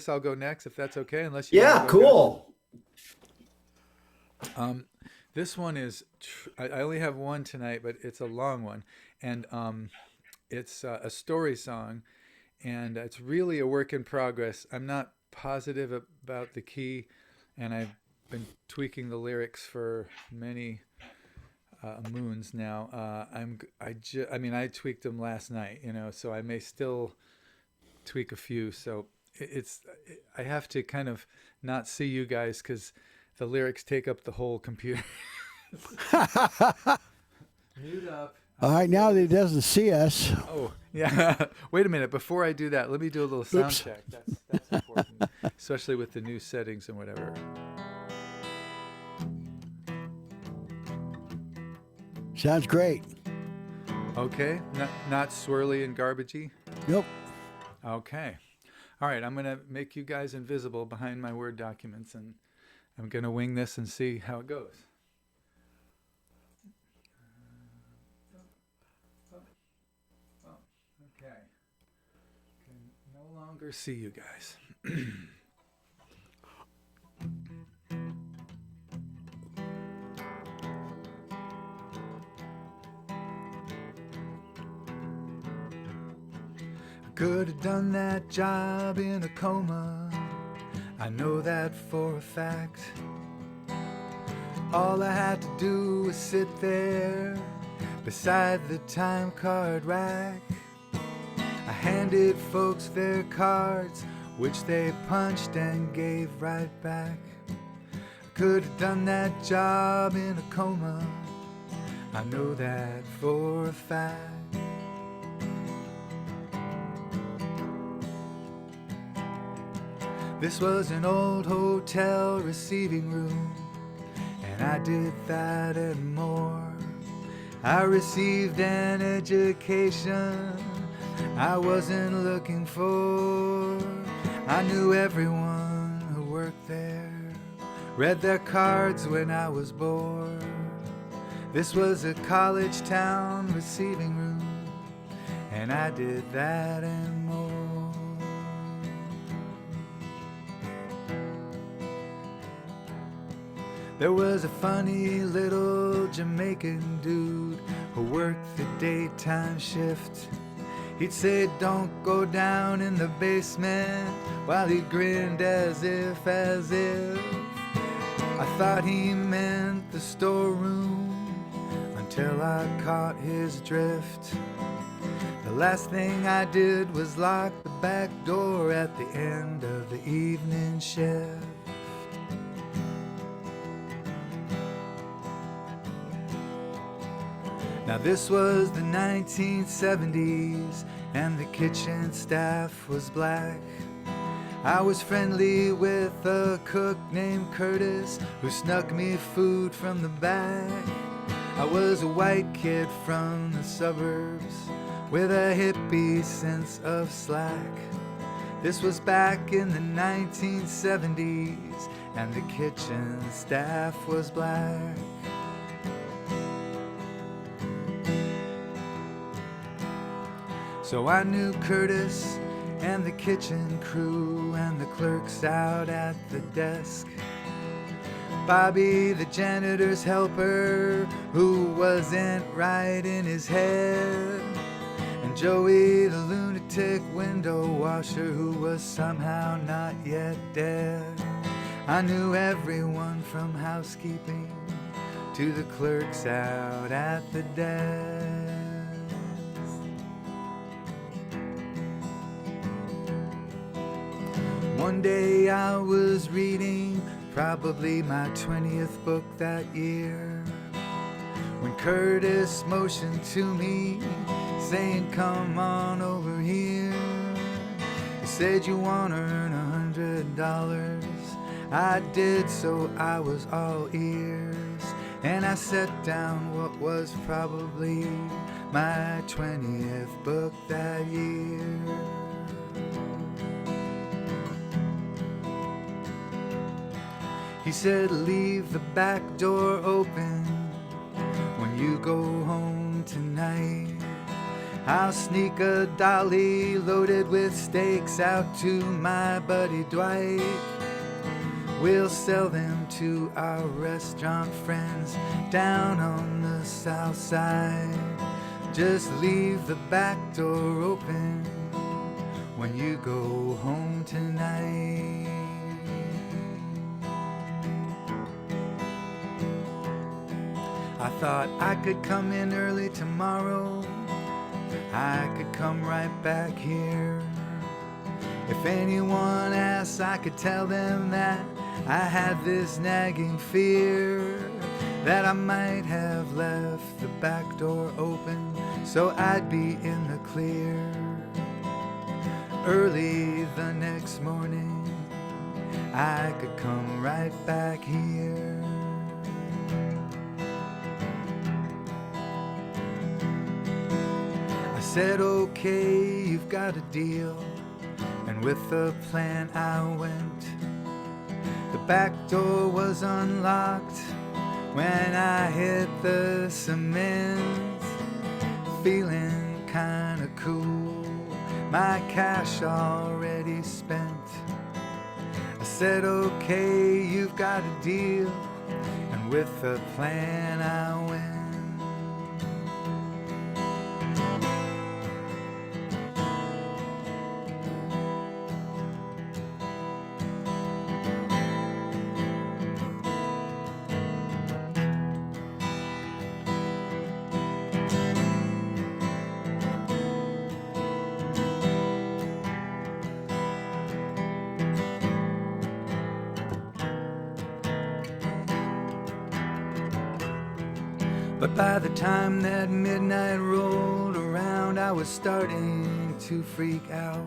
guess I'll go next if that's okay, unless you want to Yeah, go, cool. guys. This one is, I only have one tonight, but it's a long one. And it's a story song, and it's really a work in progress. I'm not positive about the key, and I've been tweaking the lyrics for many moons now. I mean, I tweaked them last night, so I may still tweak a few. So I have to kind of not see you guys because the lyrics take up the whole computer. Mute up. All right, now that he doesn't see us. Oh, yeah. Wait a minute. Before I do that, let me do a little sound Oops. check. That's important, especially with the new settings and whatever. Sounds great. Okay. Not swirly and garbagey? Nope. Okay. All right. I'm going to make you guys invisible behind my Word documents, and I'm going to wing this and see how it goes. Okay. Can no longer see you guys. Could have done that job in a coma, I know that for a fact. All I had to do was sit there beside the time card rack. I handed folks their cards, which they punched and gave right back. Could have done that job in a coma, I know that for a fact. This was an old hotel receiving room, and I did that and more. I received an education I wasn't looking for. I knew everyone who worked there, read their cards when I was bored. This was a college town receiving room, and I did that and more. There was a funny little Jamaican dude who worked the daytime shift. He'd say, "Don't go down in the basement," while he grinned as if. I thought he meant the storeroom until I caught his drift. The last thing I did was lock the back door at the end of the evening shift. Now this was the 1970s, and the kitchen staff was black. I was friendly with a cook named Curtis, who snuck me food from the back. I was a white kid from the suburbs, with a hippie sense of slack. This was back in the 1970s, and the kitchen staff was black. So I knew Curtis and the kitchen crew and the clerks out at the desk. Bobby, the janitor's helper, who wasn't right in his head. And Joey, the lunatic window washer, who was somehow not yet dead. I knew everyone from housekeeping to the clerks out at the desk. One day I was reading probably my 20th book that year, when Curtis motioned to me, saying, "Come on over here." He said, "You want to earn $100? I did, so I was all ears, and I set down what was probably my 20th book that year. He said, "Leave the back door open when you go home tonight. I'll sneak a dolly loaded with steaks out to my buddy Dwight. We'll sell them to our restaurant friends down on the south side. Just leave the back door open when you go home tonight. I thought I could come in early tomorrow. I could come right back here. If anyone asks, I could tell them that I had this nagging fear that I might have left the back door open so I'd be in the clear. Early the next morning, I could come right back here. I said, okay, you've got a deal. And with the plan I went. The back door was unlocked when I hit the cement. Feeling kinda cool, my cash already spent. I said, okay, you've got a deal. And with the plan I went. But by the time that midnight rolled around, I was starting to freak out.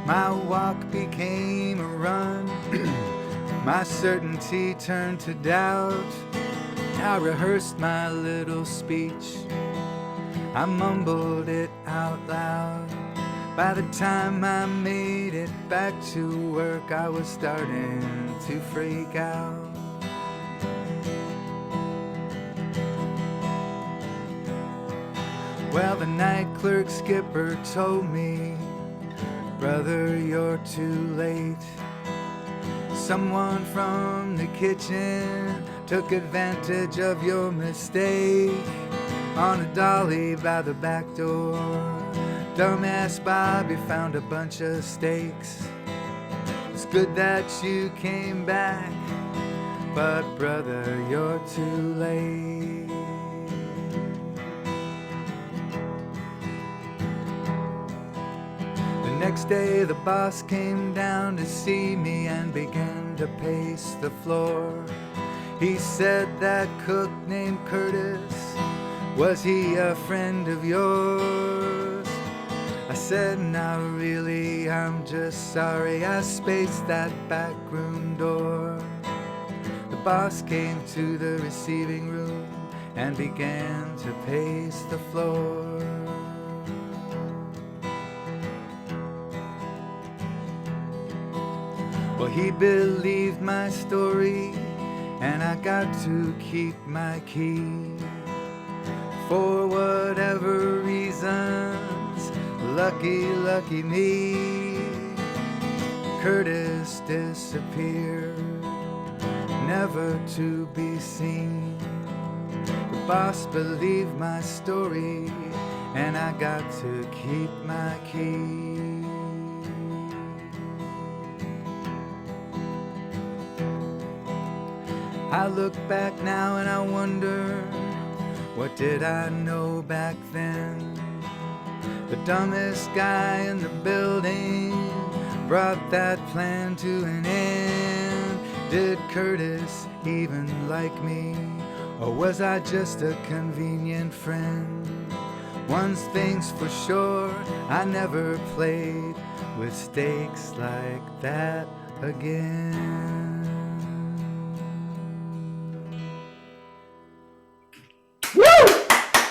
My walk became a run. My certainty turned to doubt. I rehearsed my little speech. I mumbled it out loud. By the time I made it back to work, I was starting to freak out. Well, the night clerk skipper told me, brother, you're too late. Someone from the kitchen took advantage of your mistake on a dolly by the back door. Dumbass Bobby found a bunch of steaks. It's good that you came back, but brother, you're too late. Next day the boss came down to see me and began to pace the floor. He said, that cook named Curtis, was he a friend of yours? I said, not really, I'm just sorry I spaced that back room door. The boss came to the receiving room and began to pace the floor. Well, he believed my story, and I got to keep my key. For whatever reasons, lucky me, Curtis disappeared, never to be seen. The boss believed my story, and I got to keep my key. I look back now and I wonder, what did I know back then? The dumbest guy in the building brought that plan to an end. Did Curtis even like me, or was I just a convenient friend? One thing's for sure, I never played with stakes like that again.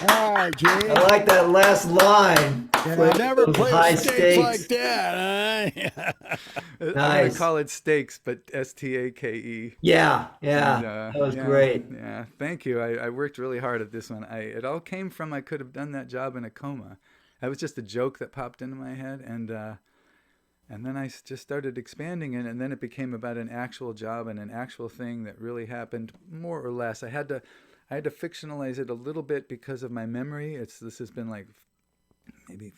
All right, Jay. I like that last line. And I never Those played high stakes like that. Huh? I'm going Nice. to call it Stakes, but S-T-A-K-E. Yeah, And, that was yeah, great. Yeah, thank you. I worked really hard at this one. It all came from I could have done that job in a coma. That was just a joke that popped into my head, and then just started expanding it, and then it became about an actual job and an actual thing that really happened, more or less. I had to fictionalize it a little bit because of my memory. This has been like maybe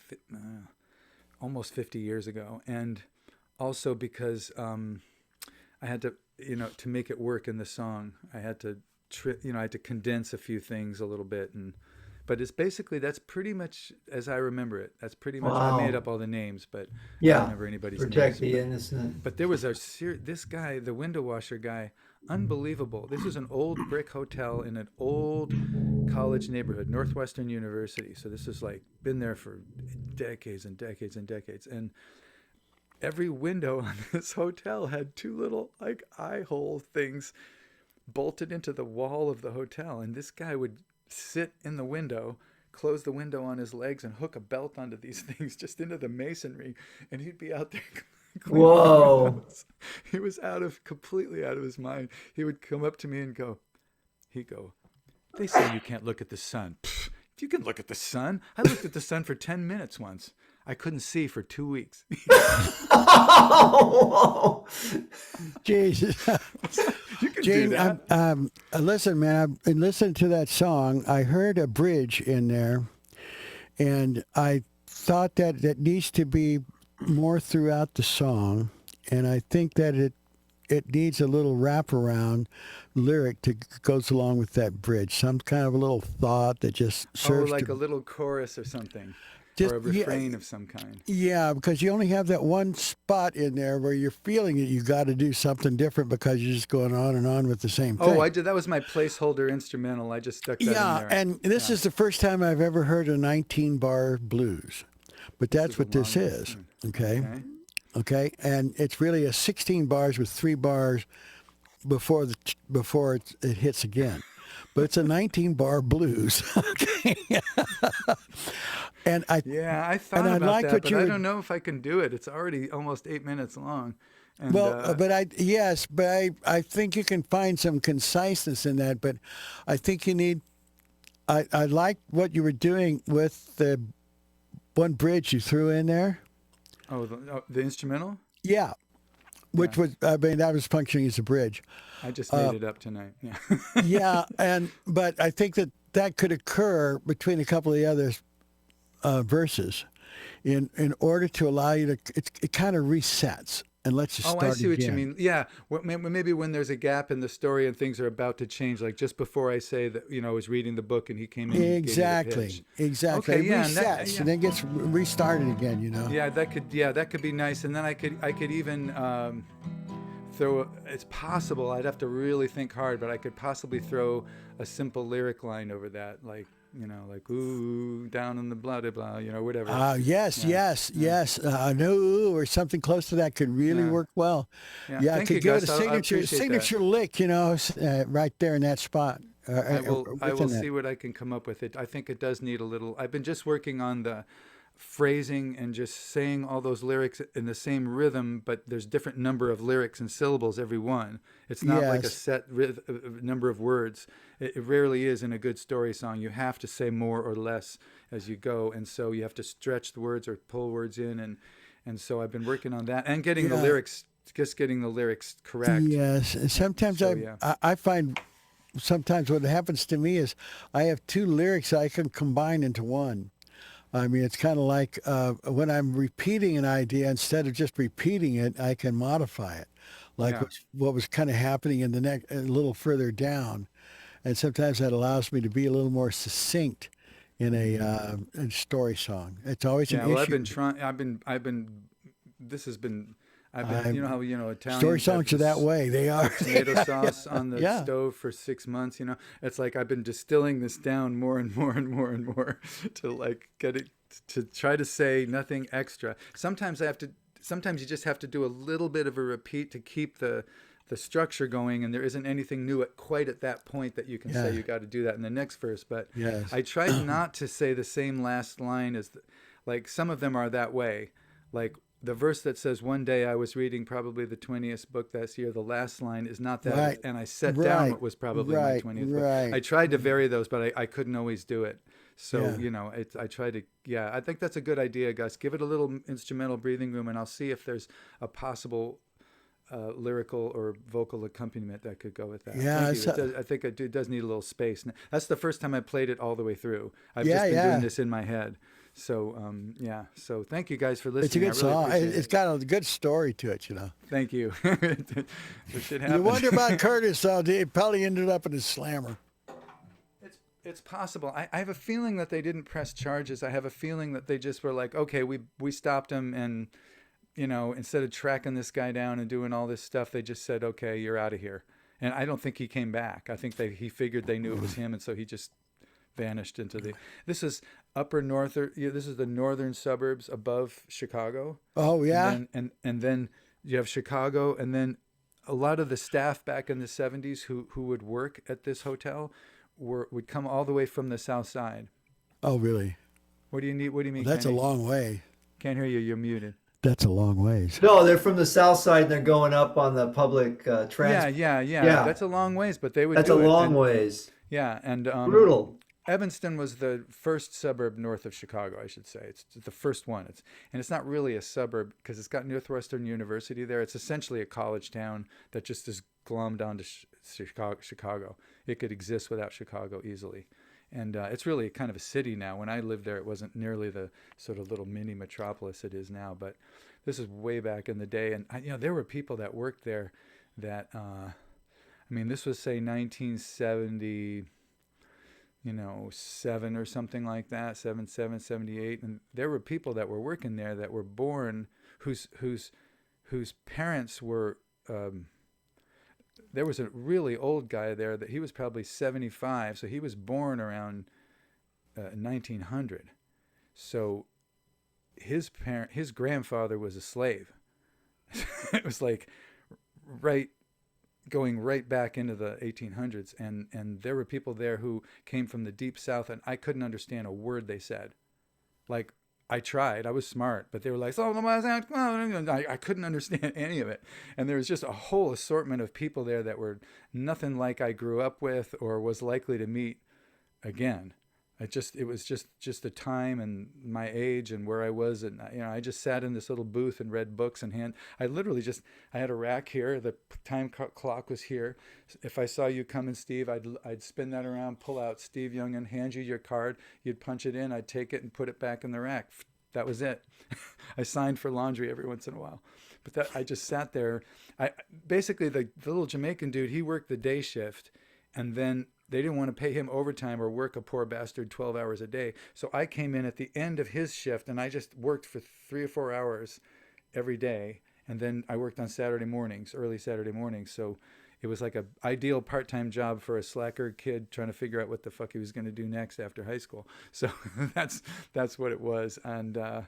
almost 50 years ago, and also because I had to, to make it work in the song, I had to I had to condense a few things a little bit, but it's basically, that's pretty much as I remember it. That's pretty much, I made Wow. up all the names, but I don't Yeah. remember anybody's Protect names. the innocent. But there was this guy, the window washer guy, unbelievable. This was an old brick hotel in an old college neighborhood, Northwestern University. So this is like been there for decades and decades and decades. And every window on this hotel had two little like eye hole things bolted into the wall of the hotel. And this guy would sit in the window, close the window on his legs, and hook a belt onto these things just into the masonry. And he'd be out there cleaning the Whoa. windows. He was completely out of his mind. He would come up to me and he'd go, "They say you can't look at the sun." Pfft, you can look at the sun. I looked at the sun for 10 minutes once. I couldn't see for 2 weeks. Whoa. Jesus. You can do Gene, that. listen, man, I've been listening to that song. I heard a bridge in there, and I thought that it needs to be more throughout the song, and I think that it needs a little wraparound lyric to goes along with that bridge. Some kind of a little thought that just serves like to a little chorus or something. Just- or a yeah. refrain of some kind. Yeah, because you only have that one spot in there where you're feeling it. You got to do something different because you're just going on and on with the same thing. Oh, I did. That was my placeholder instrumental. I just stuck that in Yeah, there. and this is the first time I've ever heard a 19-bar blues, but that's is a what this long is. one. Okay, okay, and it's really a 16 bars with 3 bars before it hits again, but it's a 19-bar blues. Okay, and I Yeah, I thought and I about liked that, what but you I were- don't know if I can do it. It's already almost 8 minutes long. And, Well, but I think you can find some conciseness in that, but I think you need. I like what you were doing with the one bridge you threw in there. the instrumental? Yeah, which was that was functioning as a bridge. I just made it up tonight. Yeah. Yeah, but I think that could occur between a couple of the other verses, in order to allow you to. It kind of resets and lets you start Oh, I see what you again. mean. Yeah, maybe when there's a gap in the story and things are about to change, like just before I say that, I was reading the book and he came in and gave me the Exactly. pitch. Exactly. Okay, It yeah, resets and then gets restarted again. Yeah, that could be nice. And then I could even throw. It's possible. I'd have to really think hard, but I could possibly throw a simple lyric line over that, like like ooh, down in the blah blah blah, whatever. Yes. No, or something close to that could really Yeah. work well. Yeah, Yeah, it thank could you, give it Gus. a I appreciate signature lick, right there in that spot. I will within that. see what I can come up with. I think it does need a little. I've been just working on the phrasing and just saying all those lyrics in the same rhythm, but there's different number of lyrics and syllables every one. It's not like a Yes. set number of words. It rarely is in a good story song. You have to say more or less as you go, and so you have to stretch the words or pull words in, and so I've been working on that and getting the Yeah. lyrics, just getting the lyrics correct. Yes, and sometimes So, yeah. I find sometimes what happens to me is I have 2 lyrics I can combine into one. I mean, it's kind of like when I'm repeating an idea, instead of just repeating it, I can modify it, like Yeah. what was kind of happening in the next, a little further down, and sometimes that allows me to be a little more succinct in a story song. It's always Yeah, an well, issue. I've been trying. This has been. Italian. Story songs are that way. They are. Tomato sauce on the Yeah. stove for 6 months. It's like I've been distilling this down more and more and more and more to like get it to try to say nothing extra. Sometimes you just have to do a little bit of a repeat to keep the structure going, and there isn't anything new quite at that point that you can say Yeah. you got to do that in the next verse. But Yes. I tried not to say the same last line like some of them are that way. Like the verse that says, "One day I was reading probably the 20th book this year," the last line is not that. Right. And I set down Right. what was probably my Right. 20th book. Right. I tried to vary those, but I couldn't always do it. So, Yeah. I try to, yeah, I think that's a good idea, Gus. Give it a little instrumental breathing room, and I'll see if there's a possible lyrical or vocal accompaniment that could go with that. Yeah. Thank you. It does, I think it does need a little space. That's the first time I played it all the way through. I've Yeah. just been doing Yeah. this in my head. So, yeah. So thank you guys for It's a listening. I good really song. appreciate It's it. got a good story to it, you know. Thank you. It should You happen. wonder about Curtis, though. He probably ended up in a slammer. It's possible. I have a feeling that they didn't press charges. I have a feeling that they just were like, okay, we stopped him, and instead of tracking this guy down and doing all this stuff, they just said, okay, you're out of here. And I don't think he came back. I think he figured they knew it was him, and so he just vanished into the. This is upper north. This is the northern suburbs above Chicago. Oh, yeah? And then you have Chicago, and then a lot of the staff back in the 70s who would work at this hotel would come all the way from the south side. Oh, really? What do you need? What do you mean? Well, that's a Kenny? long way. Can't hear you. You're muted. That's a long ways. No, they're from the south side and they're going up on the public transport. Yeah. Yeah. That's a long ways, but they would That's do a it. long And- ways. Yeah, and Brutal. Evanston was the first suburb north of Chicago, I should say. It's the first one. It's not really a suburb because it's got Northwestern University there. It's essentially a college town that just is glommed onto Chicago. It could exist without Chicago easily. And it's really kind of a city now. When I lived there, it wasn't nearly the sort of little mini metropolis it is now. But this is way back in the day. And, there were people that worked there that, this was, say, 1970, 7 or something like that, 78. And there were people that were working there that were born whose parents were, there was a really old guy there that he was probably 75. So he was born around 1900. So his grandfather was a slave. It was like going right back into the 1800s, and there were people there who came from the deep south, and I couldn't understand a word they said. Like, I tried, I was smart, but they were like, I couldn't understand any of it. And there was just a whole assortment of people there that were nothing like I grew up with or was likely to meet again. It was just the time and my age and where I was, and I just sat in this little booth and read books I had a rack here, the time clock was here. If I saw you coming, Steve, I'd spin that around, pull out Steve Young and hand you your card. You'd punch it in, I'd take it and put it back in the rack. That was it. I signed for laundry every once in a while, but I just sat there. Basically the little Jamaican dude, he worked the day shift, and then they didn't want to pay him overtime or work a poor bastard 12 hours a day. So I came in at the end of his shift, and I just worked for 3 or 4 hours every day. And then I worked on Saturday mornings, early Saturday mornings. So it was like a ideal part-time job for a slacker kid trying to figure out what the fuck he was going to do next after high school. So that's what it was. And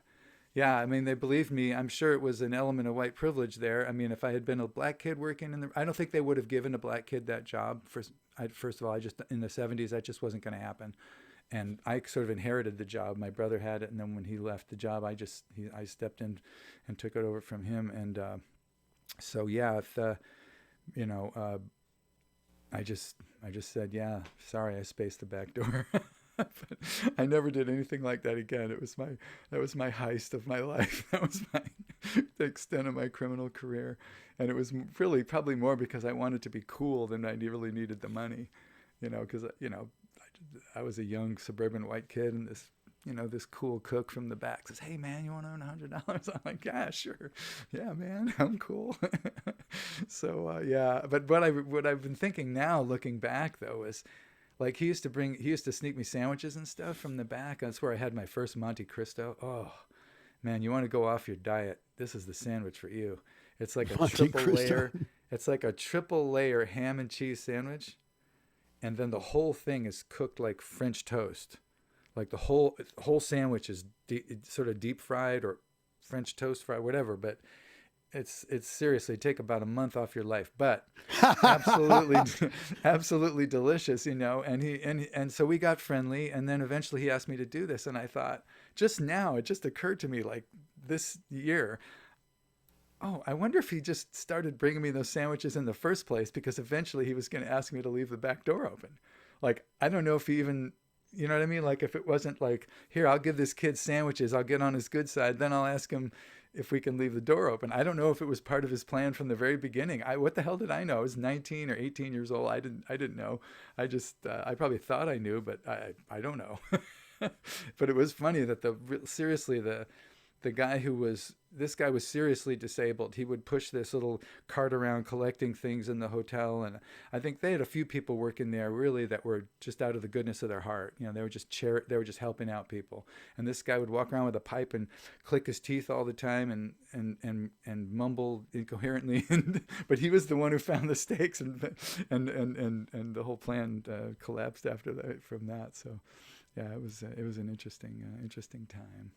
yeah, they believed me. I'm sure it was an element of white privilege there. If I had been a black kid working I don't think they would have given a black kid that job. First of all, in the 70s, that just wasn't going to happen. And I sort of inherited the job. My brother had it, and then when he left the job, I stepped in and took it over from him. And so yeah, I just said, yeah, sorry, I spaced the back door. But I never did anything like that again. That was my heist of my life. That was the extent of my criminal career. And it was really probably more because I wanted to be cool than I really needed the money, because, I was a young suburban white kid, and this cool cook from the back says, "Hey man, you want to earn $100?" I'm like, "Yeah, sure. Yeah, man, I'm cool." So, yeah, but what I've been thinking now, looking back though, is like he used to sneak me sandwiches and stuff from the back. That's where I had my first Monte Cristo. Oh man, you want to go off your diet? This is the sandwich for you. It's like a triple layer. It's like a triple layer ham and cheese sandwich, and then the whole thing is cooked like French toast. Like the whole sandwich is sort of deep fried or French toast fried, whatever. But it's seriously take about a month off your life, but absolutely delicious, And so we got friendly, and then eventually he asked me to do this, and I thought, just now it just occurred to me, like this year, oh, I wonder if he just started bringing me those sandwiches in the first place because eventually he was going to ask me to leave the back door open. Like, I don't know if he even, You know what I mean? Like if it wasn't like, here, I'll give this kid sandwiches, I'll get on his good side, then I'll ask him if we can leave the door open. I don't know if it was part of his plan from the very beginning. What the hell did I know? I was 19 or 18 years old. I didn't know. I probably thought I knew, but I don't know. But it was funny that seriously, the guy this guy was seriously disabled. He would push this little cart around collecting things in the hotel. And I think they had a few people working there really that were just out of the goodness of their heart. You know, they were just helping out people. And this guy would walk around with a pipe and click his teeth all the time and mumble incoherently. But he was the one who found the stakes, and the whole plan collapsed from that. So yeah, it was an interesting time.